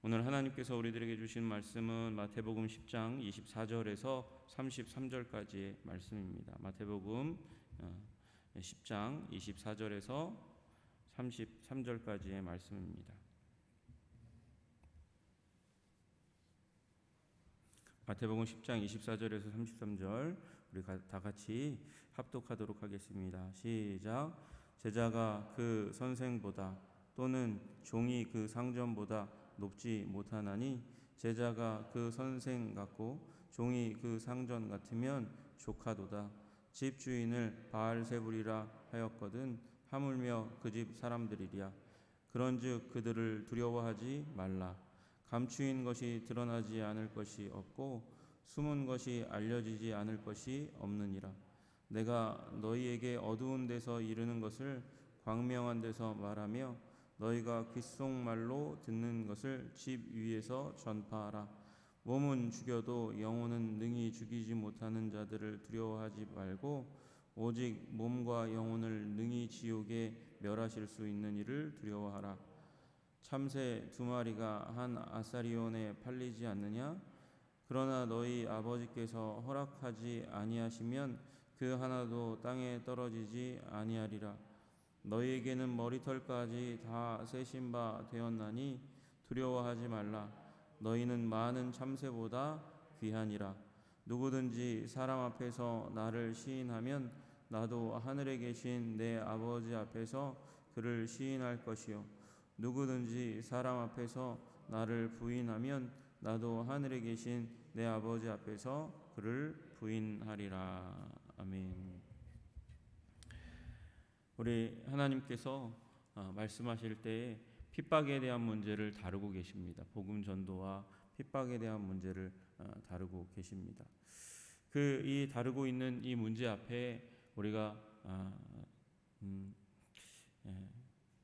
오늘 하나님께서 우리들에게 주신 말씀은 마태복음 10장 24절에서 33절까지의 말씀입니다. 마태복음 10장 24절에서 33절까지의 말씀입니다. 마태복음 10장 24절에서 33절 우리 다 같이 합독하도록 하겠습니다. 시작. 제자가 그 선생보다 또는 종이 그 상전보다 높지 못하나니 제자가 그 선생 같고 종이 그 상전 같으면 조카도다. 집 주인을 바알세불이라 하였거든 하물며 그 집 사람들이랴. 그런즉 그들을 두려워하지 말라. 감추인 것이 드러나지 않을 것이 없고 숨은 것이 알려지지 않을 것이 없느니라. 내가 너희에게 어두운 데서 이르는 것을 광명한 데서 말하며 너희가 귓속말로 듣는 것을 집 위에서 전파하라. 몸은 죽여도 영혼은 능히 죽이지 못하는 자들을 두려워하지 말고 오직 몸과 영혼을 능히 지옥에 멸하실 수 있는 이를 두려워하라. 참새 2마리가 한 아사리온에 팔리지 않느냐? 그러나 너희 아버지께서 허락하지 아니하시면 그 하나도 땅에 떨어지지 아니하리라. 너희에게는 머리털까지 다 세신 바 되었나니 두려워하지 말라. 너희는 많은 참새보다 귀하니라. 누구든지 사람 앞에서 나를 시인하면 나도 하늘에 계신 내 아버지 앞에서 그를 시인할 것이요 누구든지 사람 앞에서 나를 부인하면 나도 하늘에 계신 내 아버지 앞에서 그를 부인하리라. 아멘. 우리 하나님께서 말씀하실 때에 핍박에 대한 문제를 다루고 계십니다. 복음 전도와 핍박에 대한 문제를 다루고 계십니다. 이 다루고 있는 이 문제 앞에 우리가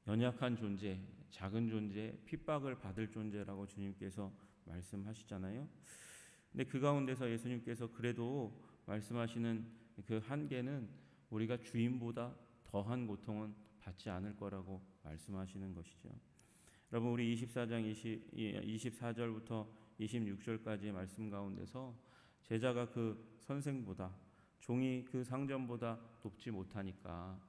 연약한 존재, 작은 존재, 핍박을 받을 존재라고 주님께서 말씀하시잖아요. 근데 그 가운데서 예수님께서 그래도 말씀하시는 그 한계는 우리가 주인보다 더한 고통은 받지 않을 거라고 말씀하시는 것이죠. 여러분, 우리 24장 24절부터 26절까지의 말씀 가운데서 제자가 그 선생보다 종이 그 상전보다 높지 못하니까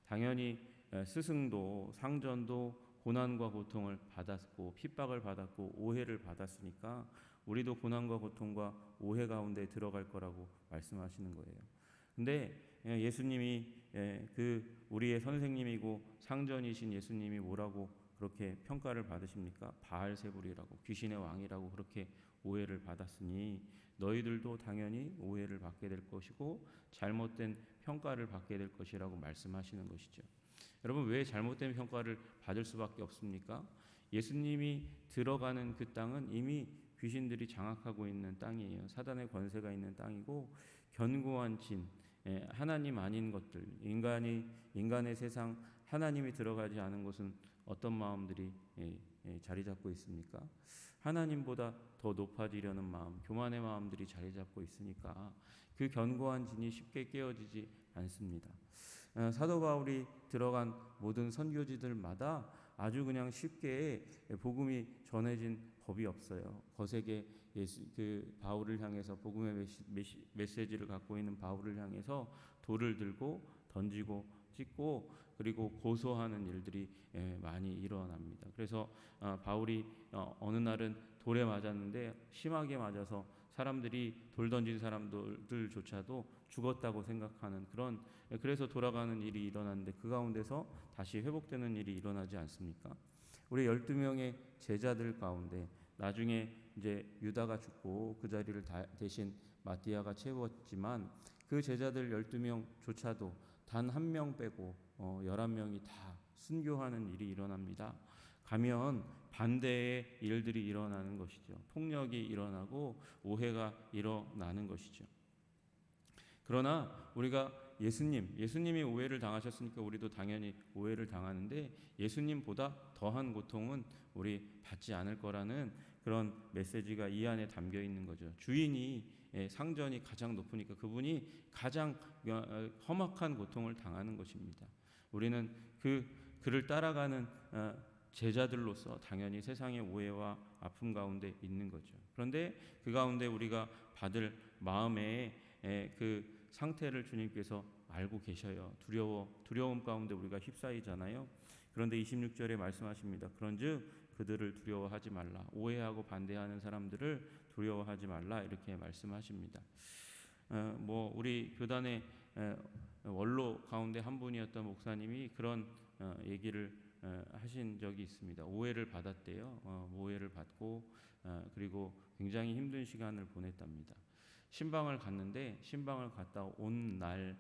당연히 스승도 상전도 고난과 고통을 받았고 핍박을 받았고 오해를 받았으니까 우리도 고난과 고통과 오해 가운데 들어갈 거라고 말씀하시는 거예요. 근데 예수님이 그 우리의 선생님이고 상전이신 예수님이 뭐라고 그렇게 평가를 받으십니까? 바알세불이라고, 귀신의 왕이라고 그렇게 오해를 받았으니 너희들도 당연히 오해를 받게 될 것이고 잘못된 평가를 받게 될 것이라고 말씀하시는 것이죠. 여러분, 왜 잘못된 평가를 받을 수밖에 없습니까? 예수님이 들어가는 그 땅은 이미 귀신들이 장악하고 있는 땅이에요. 사단의 권세가 있는 땅이고 견고한 진, 하나님 아닌 것들, 인간의 세상, 하나님이 들어가지 않은 곳은 어떤 마음들이 자리 잡고 있습니까? 하나님보다 더 높아지려는 마음, 교만의 마음들이 자리 잡고 있으니까 그 견고한 진이 쉽게 깨어지지 않습니다. 사도 바울이 들어간 모든 선교지들마다 아주 그냥 쉽게 복음이 전해진 법이 없어요. 거세게 그 바울을 향해서 복음의 메시지를 갖고 있는 바울을 향해서 돌을 들고 던지고 찍고 그리고 고소하는 일들이 많이 일어납니다. 그래서 바울이 어느 날은 돌에 맞았는데 심하게 맞아서 사람들이 돌 던진 사람들조차도 죽었다고 생각하는 그래서 돌아가는 일이 일어났는데 그 가운데서 다시 회복되는 일이 일어나지 않습니까? 우리 12명의 제자들 가운데 나중에 이제 유다가 죽고 그 자리를 대신 마띠아가 채웠지만 그 제자들 12명조차도 단 한 명 빼고 11명이 다 순교하는 일이 일어납니다. 가면 반대의 일들이 일어나는 것이죠. 폭력이 일어나고 오해가 일어나는 것이죠. 그러나 우리가 예수님이 오해를 당하셨으니까 우리도 당연히 오해를 당하는데 예수님보다 더한 고통은 우리 받지 않을 거라는 그런 메시지가 이 안에 담겨 있는 거죠. 주인이 상전이 가장 높으니까 그분이 가장 험악한 고통을 당하는 것입니다. 우리는 그를 따라가는 제자들로서 당연히 세상의 오해와 아픔 가운데 있는 거죠. 그런데 그 가운데 우리가 받을 마음의 그 상태를 주님께서 알고 계셔요. 두려움 가운데 우리가 휩싸이잖아요. 그런데 26절에 말씀하십니다. 그런즉 그들을 두려워하지 말라. 오해하고 반대하는 사람들을 두려워하지 말라. 이렇게 말씀하십니다. 우리 교단의 원로 가운데 한 분이었던 목사님이 그런 얘기를 하신 적이 있습니다. 오해를 받았대요. 오해를 받고 그리고 굉장히 힘든 시간을 보냈답니다. 신방을 갔는데 신방을 갔다 온 날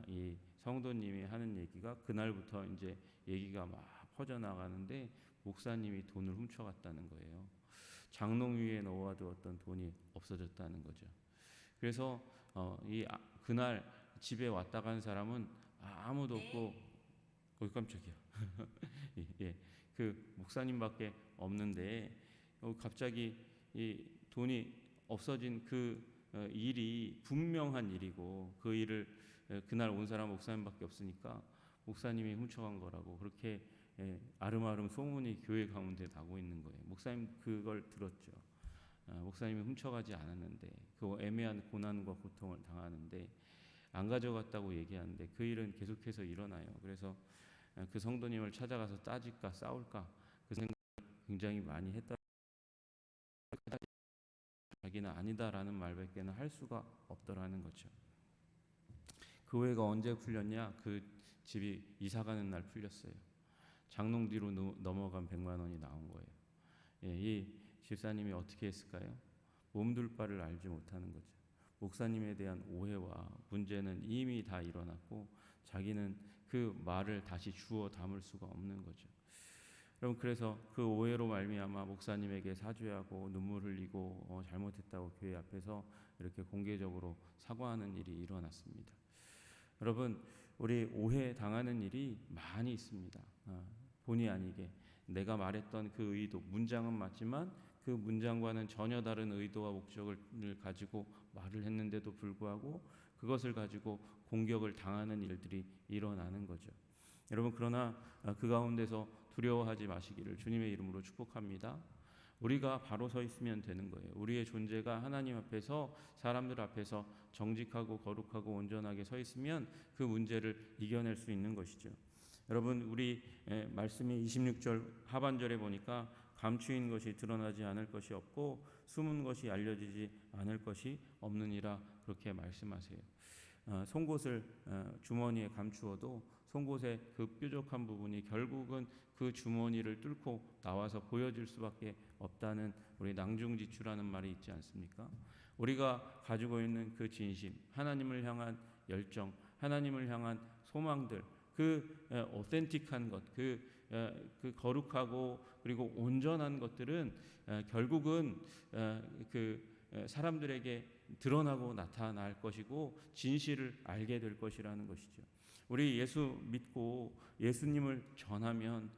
이 성도님이 하는 얘기가 그날부터 이제 얘기가 막 퍼져나가는데 목사님이 돈을 훔쳐갔다는 거예요. 장롱 위에 넣어두었던 돈이 없어졌다는 거죠. 그래서 그날 집에 왔다 간 사람은 아무도 없고, 깜짝이야. 예, 그 목사님밖에 없는데 갑자기 이 돈이 없어진 그 일이 분명한 일이고 그 일을 그날 온 사람 목사님밖에 없으니까 목사님이 훔쳐간 거라고 그렇게 아름아름 소문이 교회 가운데 나고 있는 거예요. 목사님 그걸 들었죠. 목사님이 훔쳐가지 않았는데 그 애매한 고난과 고통을 당하는데 안 가져갔다고 얘기하는데 그 일은 계속해서 일어나요. 그래서 그 성도님을 찾아가서 따질까 싸울까 그 생각을 굉장히 많이 했다. 자기는 아니다라는 말밖에는 할 수가 없더라는 거죠. 그 오해가 언제 풀렸냐? 그 집이 이사가는 날 풀렸어요. 장롱 뒤로 넘어간 100만 원이 나온 거예요. 이 집사님이 어떻게 했을까요? 몸둘 바를 알지 못하는 거죠. 목사님에 대한 오해와 문제는 이미 다 일어났고 자기는 그 말을 다시 주워 담을 수가 없는 거죠. 여러분, 그래서 그 오해로 말미암아 목사님에게 사죄하고 눈물 흘리고 잘못했다고 교회 앞에서 이렇게 공개적으로 사과하는 일이 일어났습니다. 여러분, 우리 오해 당하는 일이 많이 있습니다. 본의 아니게 내가 말했던 그 의도, 문장은 맞지만 그 문장과는 전혀 다른 의도와 목적을 가지고 말을 했는데도 불구하고 그것을 가지고 공격을 당하는 일들이 일어나는 거죠. 여러분, 그러나 그 가운데서 두려워하지 마시기를 주님의 이름으로 축복합니다. 우리가 바로 서 있으면 되는 거예요. 우리의 존재가 하나님 앞에서, 사람들 앞에서 정직하고 거룩하고 온전하게 서 있으면 그 문제를 이겨낼 수 있는 것이죠. 여러분, 우리 말씀이 26절 하반절에 보니까 감추인 것이 드러나지 않을 것이 없고 숨은 것이 알려지지 않을 것이 없느니라 그렇게 말씀하세요. 송곳을 주머니에 감추어도 송곳의 그 뾰족한 부분이 결국은 그 주머니를 뚫고 나와서 보여질 수밖에 없다는 우리 낭중지추라는 말이 있지 않습니까? 우리가 가지고 있는 그 진심, 하나님을 향한 열정, 하나님을 향한 소망들, 그 오센틱한 것, 그 거룩하고 그리고 온전한 것들은 결국은 그 사람들에게 드러나고 나타날 것이고 진실을 알게 될 것이라는 것이죠. 우리 예수 믿고 예수님을 전하면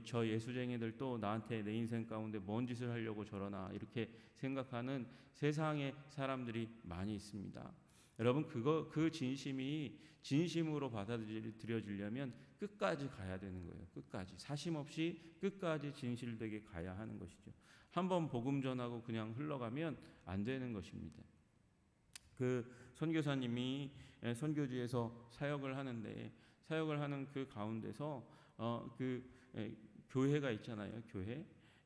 저 예수쟁이들도 나한테 내 인생 가운데 뭔 짓을 하려고 저러나 이렇게 생각하는 세상의 사람들이 많이 있습니다. 여러분, 그 진심이 진심으로 받아들여지려면 끝까지 가야 되는 거예요. 끝까지 사심 없이 끝까지 진실되게 가야 하는 것이죠. 한번 복음 전하고 그냥 흘러가면 안 되는 것입니다. 그 선교사님이 선교지에서 사역을 하는데 사역을 하는 그 가운데서 교회가 있잖아요.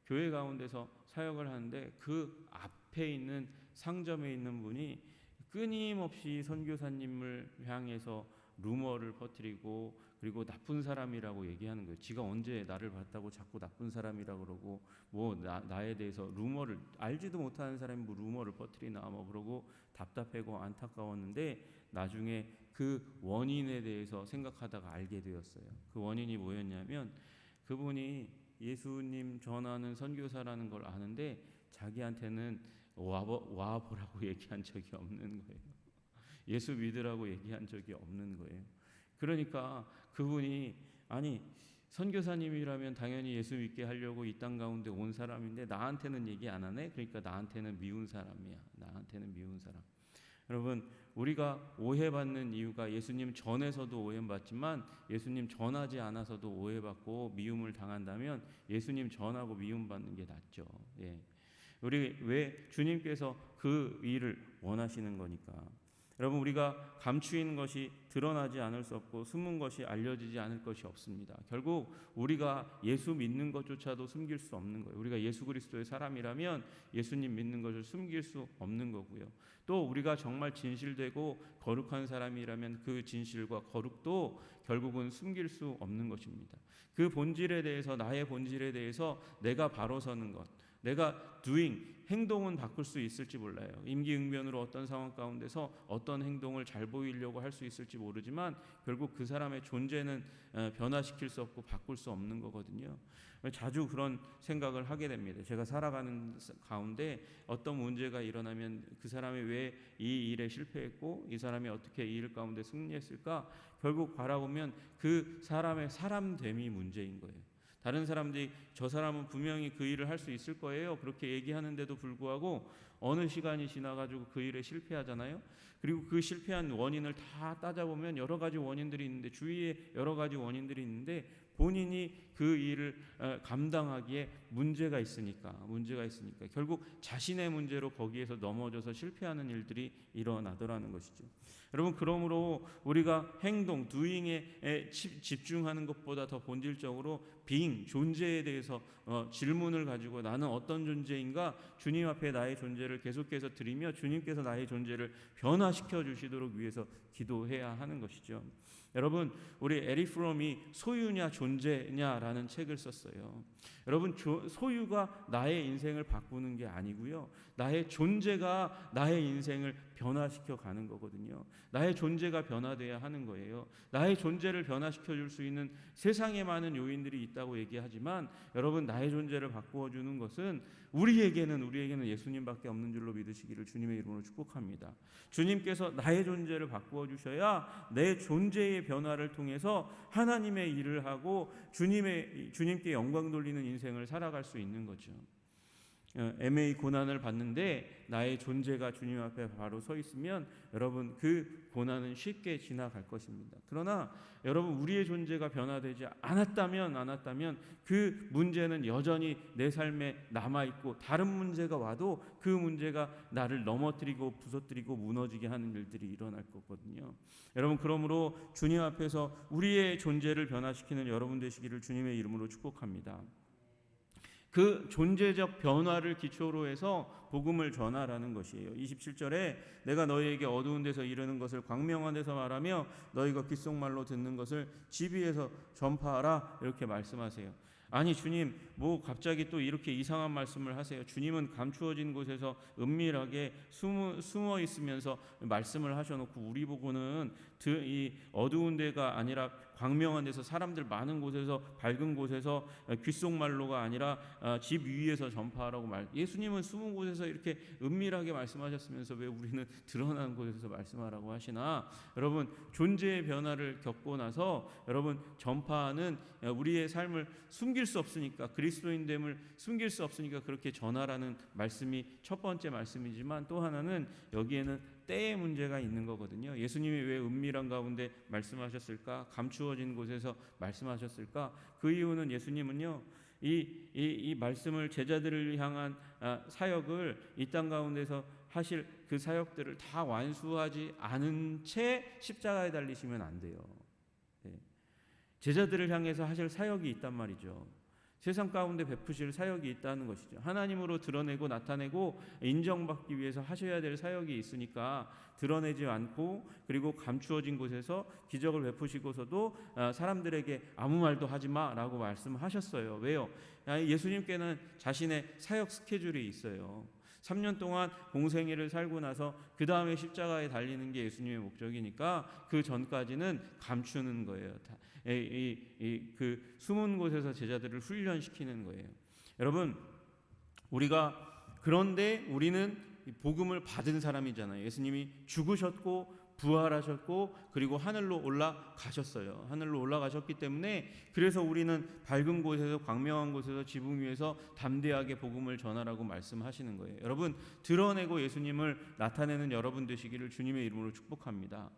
교회 가운데서 사역을 하는데 그 앞에 있는 상점에 있는 분이 끊임없이 선교사님을 향해서 루머를 퍼뜨리고 그리고 나쁜 사람이라고 얘기하는 거예요. 지가 언제 나를 봤다고 자꾸 나쁜 사람이라고 그러고 나에 대해서 루머를 알지도 못하는 사람이 루머를 퍼뜨리나 그러고 답답하고 안타까웠는데 나중에 그 원인에 대해서 생각하다가 알게 되었어요. 그 원인이 뭐였냐면 그분이 예수님 전하는 선교사라는 걸 아는데 자기한테는 와보라고 얘기한 적이 없는 거예요. 예수 믿으라고 얘기한 적이 없는 거예요. 그러니까 그분이 선교사님이라면 당연히 예수 믿게 하려고 이 땅 가운데 온 사람인데 나한테는 얘기 안 하네. 그러니까 나한테는 미운 사람이야. 나한테는 미운 사람. 여러분, 우리가 오해받는 이유가 예수님 전에서도 오해받지만 예수님 전하지 않아서도 오해받고 미움을 당한다면 예수님 전하고 미움받는 게 낫죠. 예. 우리 왜 주님께서 그 일을 원하시는 거니까. 여러분, 우리가 감추인 것이 드러나지 않을 수 없고 숨은 것이 알려지지 않을 것이 없습니다. 결국 우리가 예수 믿는 것조차도 숨길 수 없는 거예요. 우리가 예수 그리스도의 사람이라면 예수님 믿는 것을 숨길 수 없는 거고요. 또 우리가 정말 진실되고 거룩한 사람이라면 그 진실과 거룩도 결국은 숨길 수 없는 것입니다. 그 본질에 대해서, 나의 본질에 대해서 내가 바로 서는 것, 내가 doing, 행동은 바꿀 수 있을지 몰라요. 임기응변으로 어떤 상황 가운데서 어떤 행동을 잘 보이려고 할 수 있을지 모르지만 결국 그 사람의 존재는 변화시킬 수 없고 바꿀 수 없는 거거든요. 자주 그런 생각을 하게 됩니다. 제가 살아가는 가운데 어떤 문제가 일어나면 그 사람이 왜 이 일에 실패했고 이 사람이 어떻게 이 일 가운데 승리했을까? 결국 바라보면 그 사람의 사람됨이 문제인 거예요. 다른 사람들이 저 사람은 분명히 그 일을 할 수 있을 거예요, 그렇게 얘기하는데도 불구하고 어느 시간이 지나가지고 그 일에 실패하잖아요. 그리고 그 실패한 원인을 다 따져보면 여러 가지 원인들이 있는데, 주위에 여러 가지 원인들이 있는데 본인이 그 일을 감당하기에 문제가 있으니까 결국 자신의 문제로 거기에서 넘어져서 실패하는 일들이 일어나더라는 것이죠. 여러분, 그러므로 우리가 행동, doing에 집중하는 것보다 더 본질적으로 being, 존재에 대해서 질문을 가지고 나는 어떤 존재인가, 주님 앞에 나의 존재를 계속해서 드리며 주님께서 나의 존재를 변화시켜 주시도록 위해서 기도해야 하는 것이죠. 여러분, 우리 에릭 프롬이 소유냐 존재냐라는 책을 썼어요. 여러분, 소유가 나의 인생을 바꾸는 게 아니고요, 나의 존재가 나의 인생을 변화시켜 가는 거거든요. 나의 존재가 변화돼야 하는 거예요. 나의 존재를 변화시켜 줄 수 있는 세상에 많은 요인들이 있다고 얘기하지만 여러분, 나의 존재를 바꾸어 주는 것은 우리에게는 예수님밖에 없는 줄로 믿으시기를 주님의 이름으로 축복합니다. 주님께서 나의 존재를 바꾸어 주셔야 내 존재의 변화를 통해서 하나님의 일을 하고 주님께 영광 돌리는 인생을 살아갈 수 있는 거죠. 애매히 고난을 받는데 나의 존재가 주님 앞에 바로 서 있으면 여러분, 그 고난은 쉽게 지나갈 것입니다. 그러나 여러분, 우리의 존재가 변화되지 않았다면 그 문제는 여전히 내 삶에 남아있고 다른 문제가 와도 그 문제가 나를 넘어뜨리고 부서뜨리고 무너지게 하는 일들이 일어날 거거든요. 여러분, 그러므로 주님 앞에서 우리의 존재를 변화시키는 여러분 되시기를 주님의 이름으로 축복합니다. 그 존재적 변화를 기초로 해서 복음을 전하라는 것이에요. 27절에 내가 너희에게 어두운 데서 이르는 것을 광명한 데서 말하며 너희가 귓속말로 듣는 것을 집 위에서 전파하라, 이렇게 말씀하세요. 아니 주님, 뭐 갑자기 또 이렇게 이상한 말씀을 하세요. 주님은 감추어진 곳에서 은밀하게 숨어 있으면서 말씀을 하셔놓고 우리 보고는 이 어두운 데가 아니라 광명한 데서, 사람들 많은 곳에서, 밝은 곳에서, 귓속말로가 아니라 집 위에서 전파하라고 예수님은 숨은 곳에서 이렇게 은밀하게 말씀하셨으면서 왜 우리는 드러난 곳에서 말씀하라고 하시나? 여러분, 존재의 변화를 겪고 나서 여러분, 전파하는 우리의 삶을 숨길 수 없으니까, 그리스도인됨을 숨길 수 없으니까 그렇게 전하라는 말씀이 첫 번째 말씀이지만, 또 하나는 여기에는 때의 문제가 있는 거거든요. 예수님이 왜 은밀한 가운데 말씀하셨을까? 감추어진 곳에서 말씀하셨을까? 그 이유는 예수님은요, 이 말씀을 제자들을 향한 사역을 이 땅 가운데서 하실 그 사역들을 다 완수하지 않은 채 십자가에 달리시면 안 돼요. 제자들을 향해서 하실 사역이 있단 말이죠. 세상 가운데 베푸실 사역이 있다는 것이죠. 하나님으로 드러내고 나타내고 인정받기 위해서 하셔야 될 사역이 있으니까 드러내지 않고, 그리고 감추어진 곳에서 기적을 베푸시고서도 사람들에게 아무 말도 하지 마라고 말씀하셨어요. 왜요? 예수님께는 자신의 사역 스케줄이 있어요. 3년 동안 공생애를 살고 나서 그 다음에 십자가에 달리는 게 예수님의 목적이니까 그 전까지는 감추는 거예요. 그 숨은 곳에서 제자들을 훈련시키는 거예요. 여러분, 그런데 우리는 복음을 받은 사람이잖아요. 예수님이 죽으셨고 부활하셨고 그리고 하늘로 올라가셨어요. 하늘로 올라가셨기 때문에 그래서 우리는 밝은 곳에서 광명한 곳에서 지붕 위에서 담대하게 복음을 전하라고 말씀하시는 거예요. 여러분, 드러내고 예수님을 나타내는 여러분 되시기를 주님의 이름으로 축복합니다.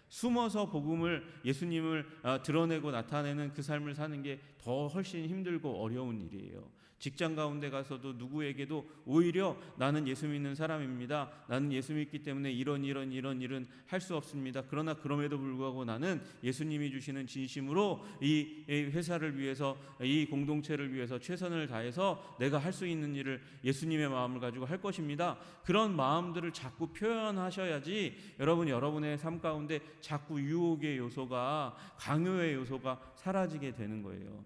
숨어서 복음을 예수님을 드러내고 나타내는 그 삶을 사는 게 더 훨씬 힘들고 어려운 일이에요. 직장 가운데 가서도 누구에게도 오히려 나는 예수 믿는 사람입니다. 나는 예수 믿기 때문에 이런 일은 할 수 없습니다. 그러나 그럼에도 불구하고 나는 예수님이 주시는 진심으로 이 회사를 위해서, 이 공동체를 위해서 최선을 다해서 내가 할 수 있는 일을 예수님의 마음을 가지고 할 것입니다. 그런 마음들을 자꾸 표현하셔야지 여러분의 삶 가운데 자꾸 유혹의 요소가, 강요의 요소가 사라지게 되는 거예요.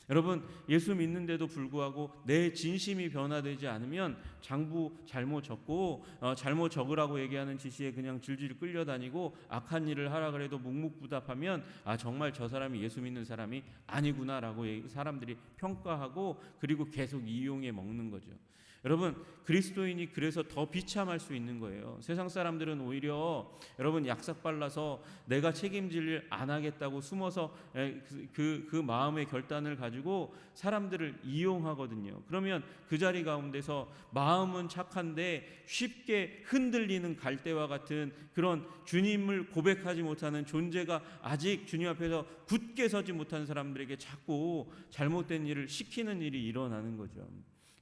여러분, 예수 믿는데도 불구하고 내 진심이 변화되지 않으면 장부 잘못 적고 잘못 적으라고 얘기하는 지시에 그냥 질질 끌려다니고 악한 일을 하라 그래도 묵묵부답하면 정말 저 사람이 예수 믿는 사람이 아니구나라고 사람들이 평가하고 그리고 계속 이용해 먹는 거죠. 여러분, 그리스도인이 그래서 더 비참할 수 있는 거예요. 세상 사람들은 오히려 여러분 약삭 발라서 내가 책임질 일 안 하겠다고 숨어서 그 마음의 결단을 가지고 사람들을 이용하거든요. 그러면 그 자리 가운데서 마음은 착한데 쉽게 흔들리는 갈대와 같은 그런 주님을 고백하지 못하는 존재가 아직 주님 앞에서 굳게 서지 못한 사람들에게 자꾸 잘못된 일을 시키는 일이 일어나는 거죠.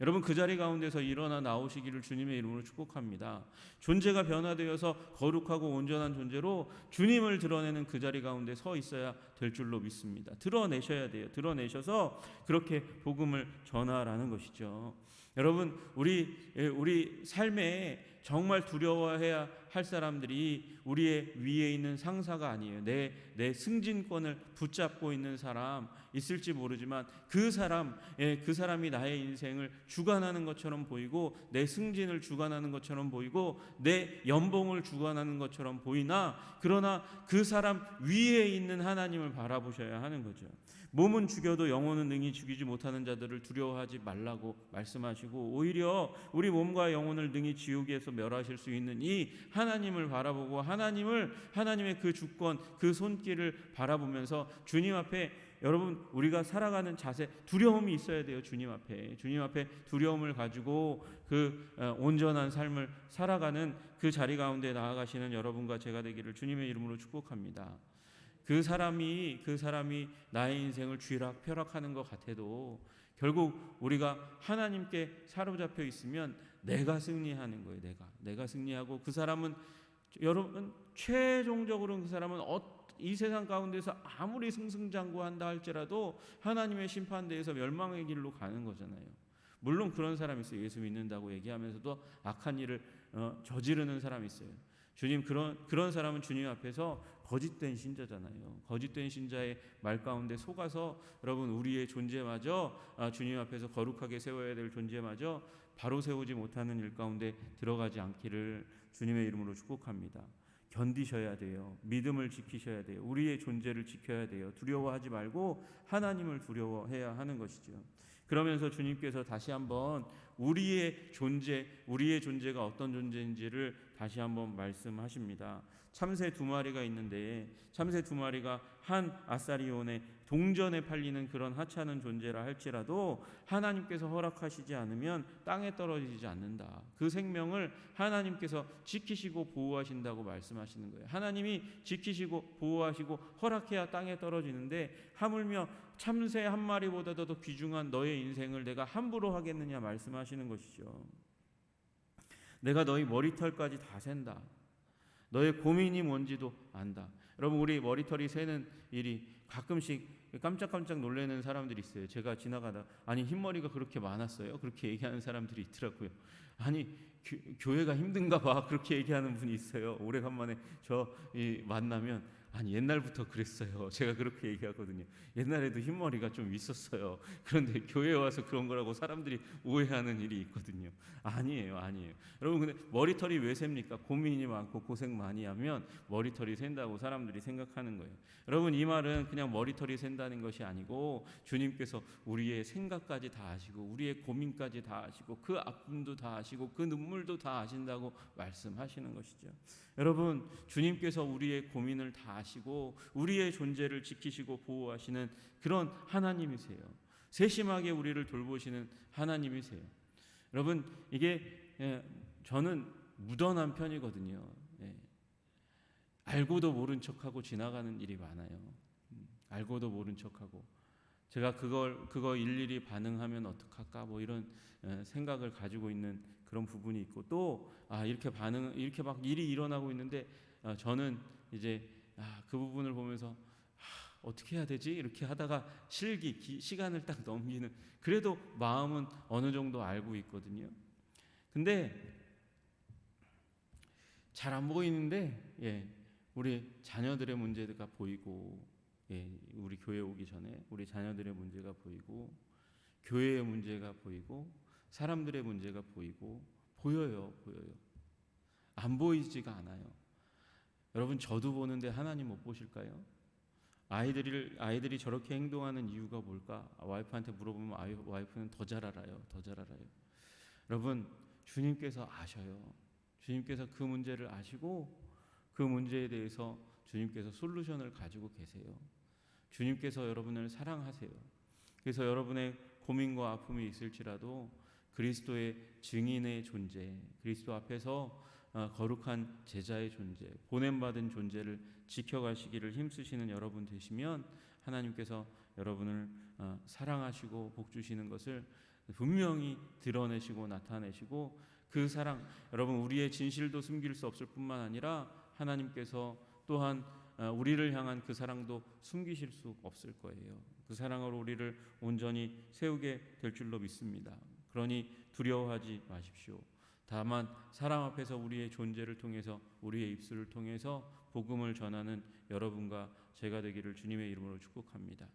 여러분, 그 자리 가운데서 일어나 나오시기를 주님의 이름으로 축복합니다. 존재가 변화되어서 거룩하고 온전한 존재로 주님을 드러내는 그 자리 가운데 서 있어야 될 줄로 믿습니다. 드러내셔야 돼요. 드러내셔서 그렇게 복음을 전하라는 것이죠. 여러분, 우리 삶에 정말 두려워해야 할 사람들이 우리의 위에 있는 상사가 아니에요. 내 승진권을 붙잡고 있는 사람 있을지 모르지만 그 사람이 나의 인생을 주관하는 것처럼 보이고 내 승진을 주관하는 것처럼 보이고 내 연봉을 주관하는 것처럼 보이나 그러나 그 사람 위에 있는 하나님을 바라보셔야 하는 거죠. 몸은 죽여도 영혼은 능히 죽이지 못하는 자들을 두려워하지 말라고 말씀하시고 오히려 우리 몸과 영혼을 능히 지옥에서 멸하실 수 있는 이 하나님을 바라보고 하나님의 그 주권, 그 손길을 바라보면서 주님 앞에 여러분, 우리가 살아가는 자세, 두려움이 있어야 돼요. 주님 앞에 두려움을 가지고 그 온전한 삶을 살아가는 그 자리 가운데 나아가시는 여러분과 제가 되기를 주님의 이름으로 축복합니다. 그 사람이 나의 인생을 쥐락펴락하는 것 같아도 결국 우리가 하나님께 사로잡혀 있으면 내가 승리하는 거예요. 내가 승리하고 그 사람은 여러분 최종적으로는 그 사람은 이 세상 가운데서 아무리 승승장구한다 할지라도 하나님의 심판대에서 멸망의 길로 가는 거잖아요. 물론 그런 사람이 있어요. 예수 믿는다고 얘기하면서도 악한 일을 저지르는 사람이 있어요. 주님, 그런 사람은 주님 앞에서 거짓된 신자잖아요. 거짓된 신자의 말 가운데 속아서 여러분 우리의 존재마저 주님 앞에서 거룩하게 세워야 될 존재마저 바로 세우지 못하는 일 가운데 들어가지 않기를 주님의 이름으로 축복합니다. 견디셔야 돼요. 믿음을 지키셔야 돼요. 우리의 존재를 지켜야 돼요. 두려워하지 말고 하나님을 두려워해야 하는 것이죠. 그러면서 주님께서 다시 한번 우리의 존재가 어떤 존재인지를 다시 한번 말씀하십니다. 참새 2마리가 있는데 참새 2마리가 한 아사리온에 동전에 팔리는 그런 하찮은 존재라 할지라도 하나님께서 허락하시지 않으면 땅에 떨어지지 않는다. 그 생명을 하나님께서 지키시고 보호하신다고 말씀하시는 거예요. 하나님이 지키시고 보호하시고 허락해야 땅에 떨어지는데 하물며 참새 한 마리보다도 더 귀중한 너의 인생을 내가 함부로 하겠느냐 말씀하시는 것이죠. 내가 너희 머리털까지 다 샌다. 너의 고민이 뭔지도 안다. 여러분, 우리 머리털이 새는 일이 가끔씩 깜짝깜짝 놀라는 사람들이 있어요. 제가 지나가다 아니 흰머리가 그렇게 많았어요? 그렇게 얘기하는 사람들이 있더라고요. 아니 교회가 힘든가 봐 그렇게 얘기하는 분이 있어요. 오래간만에 만나면 아니 옛날부터 그랬어요. 제가 그렇게 얘기하거든요. 옛날에도 흰머리가 좀 있었어요. 그런데 교회에 와서 그런 거라고 사람들이 오해하는 일이 있거든요. 아니에요, 아니에요. 여러분 근데 머리털이 왜 셉니까? 고민이 많고 고생 많이 하면 머리털이 샌다고 사람들이 생각하는 거예요. 여러분 이 말은 그냥 머리털이 샌다는 것이 아니고 주님께서 우리의 생각까지 다 아시고 우리의 고민까지 다 아시고 그 아픔도 다 아시고 그 눈물도 다 아신다고 말씀하시는 것이죠. 여러분 주님께서 우리의 고민을 다 아시고 우리의 존재를 지키시고 보호하시는 그런 하나님이세요. 세심하게 우리를 돌보시는 하나님이세요. 여러분 이게 저는 무던한 편이거든요. 알고도 모른 척하고 지나가는 일이 많아요. 알고도 모른 척하고 제가 그거 일일이 반응하면 어떡할까 뭐 이런 생각을 가지고 있는 그런 부분이 있고 또 이렇게 막 일이 일어나고 있는데 저는 이제 그 부분을 보면서 어떻게 해야 되지 이렇게 하다가 시간을 딱 넘기는 그래도 마음은 어느 정도 알고 있거든요. 근데 잘 안 보이는데 우리 자녀들의 문제가 보이고 우리 교회 오기 전에 우리 자녀들의 문제가 보이고 교회의 문제가 보이고 사람들의 문제가 보여요. 안 보이지가 않아요. 여러분 저도 보는데 하나님 못 보실까요? 아이들이 저렇게 행동하는 이유가 뭘까? 와이프한테 물어보면 와이프는 더 잘 알아요. 여러분 주님께서 아셔요. 주님께서 그 문제를 아시고 그 문제에 대해서 주님께서 솔루션을 가지고 계세요. 주님께서 여러분을 사랑하세요. 그래서 여러분의 고민과 아픔이 있을지라도 그리스도의 증인의 존재, 그리스도 앞에서 거룩한 제자의 존재, 보냄받은 존재를 지켜가시기를 힘쓰시는 여러분 되시면 하나님께서 여러분을 사랑하시고 복 주시는 것을 분명히 드러내시고 나타내시고 그 사랑, 여러분 우리의 진실도 숨길 수 없을 뿐만 아니라 하나님께서 또한 우리를 향한 그 사랑도 숨기실 수 없을 거예요. 그 사랑으로 우리를 온전히 세우게 될 줄로 믿습니다. 그러니 두려워하지 마십시오. 다만 사람 앞에서 우리의 존재를 통해서 우리의 입술을 통해서 복음을 전하는 여러분과 제가 되기를 주님의 이름으로 축복합니다.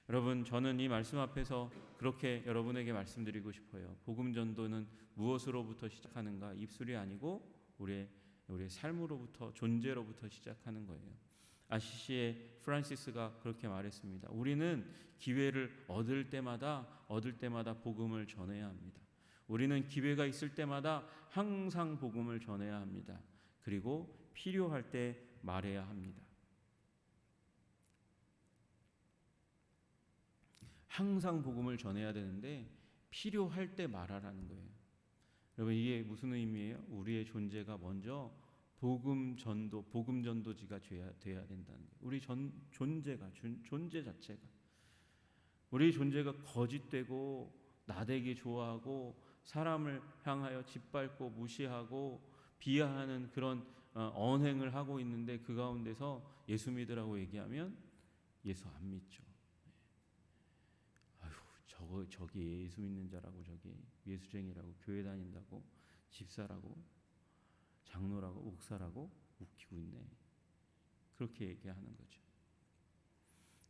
여러분 저는 이 말씀 앞에서 그렇게 여러분에게 말씀드리고 싶어요. 복음 전도는 무엇으로부터 시작하는가? 입술이 아니고 우리의 삶으로부터 존재로부터 시작하는 거예요. 아시시의 프란시스가 그렇게 말했습니다. 우리는 기회를 얻을 때마다 복음을 전해야 합니다. 우리는 기회가 있을 때마다 항상 복음을 전해야 합니다. 그리고 필요할 때 말해야 합니다. 항상 복음을 전해야 되는데 필요할 때 말하라는 거예요. 여러분 이게 무슨 의미예요? 우리의 존재가 먼저 복음 전도지가 돼야 된다는 거예요. 우리 존재 자체가 우리 존재가 거짓되고 나대기 좋아하고 사람을 향하여 짓밟고 무시하고 비하하는 그런 언행을 하고 있는데 그 가운데서 예수 믿으라고 얘기하면 예수 안 믿죠. 저기 예수 믿는 자라고 저기 예수쟁이라고 교회 다닌다고 집사라고 장로라고 목사라고 웃기고 있네. 그렇게 얘기하는 거죠.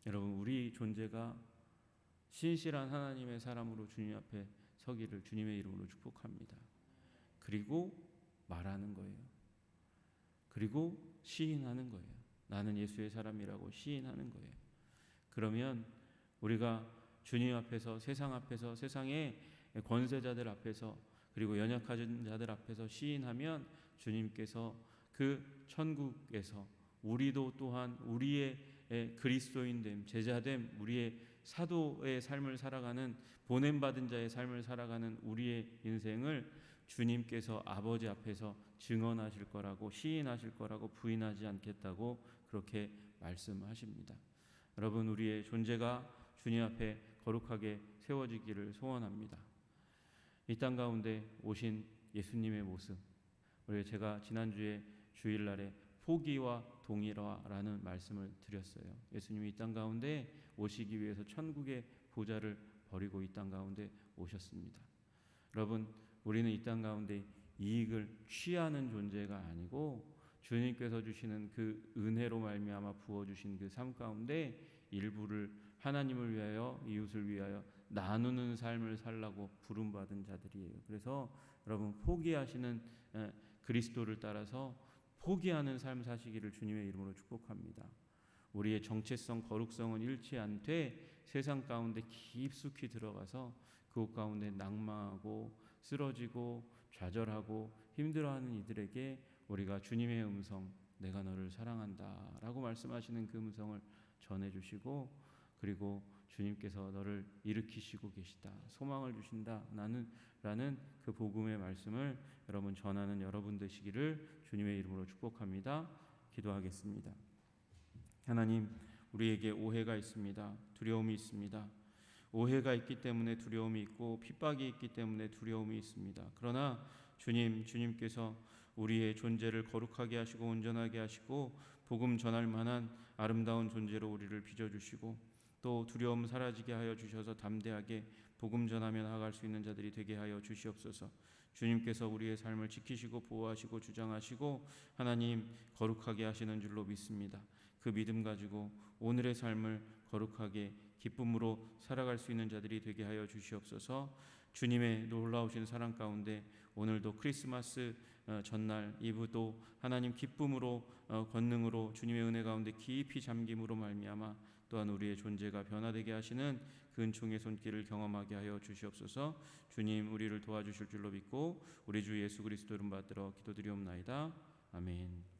여러분 우리 존재가 신실한 하나님의 사람으로 주님 앞에 서기를 주님의 이름으로 축복합니다. 그리고 말하는 거예요. 그리고 시인하는 거예요. 나는 예수의 사람이라고 시인하는 거예요. 그러면 우리가 주님 앞에서 세상 앞에서 세상의 권세자들 앞에서 그리고 연약한 자들 앞에서 시인하면 주님께서 그 천국에서 우리도 또한 우리의 그리스도인됨, 제자됨, 우리의 사도의 삶을 살아가는 보냄받은 자의 삶을 살아가는 우리의 인생을 주님께서 아버지 앞에서 증언하실 거라고 시인하실 거라고 부인하지 않겠다고 그렇게 말씀하십니다. 여러분 우리의 존재가 주님 앞에 거룩하게 세워지기를 소원합니다. 이 땅 가운데 오신 예수님의 모습, 우리 제가 지난주에 주일날에 포기와 동일화라는 말씀을 드렸어요. 예수님이 이 땅 가운데 오시기 위해서 천국의 보좌를 버리고 이 땅 가운데 오셨습니다. 여러분 우리는 이 땅 가운데 이익을 취하는 존재가 아니고 주님께서 주시는 그 은혜로 말미암아 부어주신 그 삶 가운데 일부를 하나님을 위하여 이웃을 위하여 나누는 삶을 살라고 부름받은 자들이에요. 그래서 여러분 포기하시는 그리스도를 따라서 포기하는 삶 사시기를 주님의 이름으로 축복합니다. 우리의 정체성, 거룩성은 잃지 않되 세상 가운데 깊숙이 들어가서 그곳 가운데 낭망하고 쓰러지고 좌절하고 힘들어하는 이들에게 우리가 주님의 음성, 내가 너를 사랑한다 라고 말씀하시는 그 음성을 전해주시고, 그리고 주님께서 너를 일으키시고 계시다, 소망을 주신다 라는 그 복음의 말씀을 여러분 전하는 여러분 되시기를 주님의 이름으로 축복합니다. 기도하겠습니다. 하나님, 우리에게 오해가 있습니다. 두려움이 있습니다. 오해가 있기 때문에 두려움이 있고 핍박이 있기 때문에 두려움이 있습니다. 그러나 주님께서 우리의 존재를 거룩하게 하시고 온전하게 하시고 복음 전할 만한 아름다운 존재로 우리를 빚어주시고 또 두려움 사라지게 하여 주셔서 담대하게 복음 전하며 나아갈 수 있는 자들이 되게 하여 주시옵소서. 주님께서 우리의 삶을 지키시고 보호하시고 주장하시고 하나님 거룩하게 하시는 줄로 믿습니다. 그 믿음 가지고 오늘의 삶을 거룩하게 기쁨으로 살아갈 수 있는 자들이 되게 하여 주시옵소서. 주님의 놀라우신 사랑 가운데 오늘도 크리스마스 전날 이브도 하나님 기쁨으로 권능으로 주님의 은혜 가운데 깊이 잠김으로 말미암아 또한 우리의 존재가 변화되게 하시는 그 은총의 손길을 경험하게 하여 주시옵소서. 주님 우리를 도와주실 줄로 믿고 우리 주 예수 그리스도 이름 받들어 기도드리옵나이다. 아멘.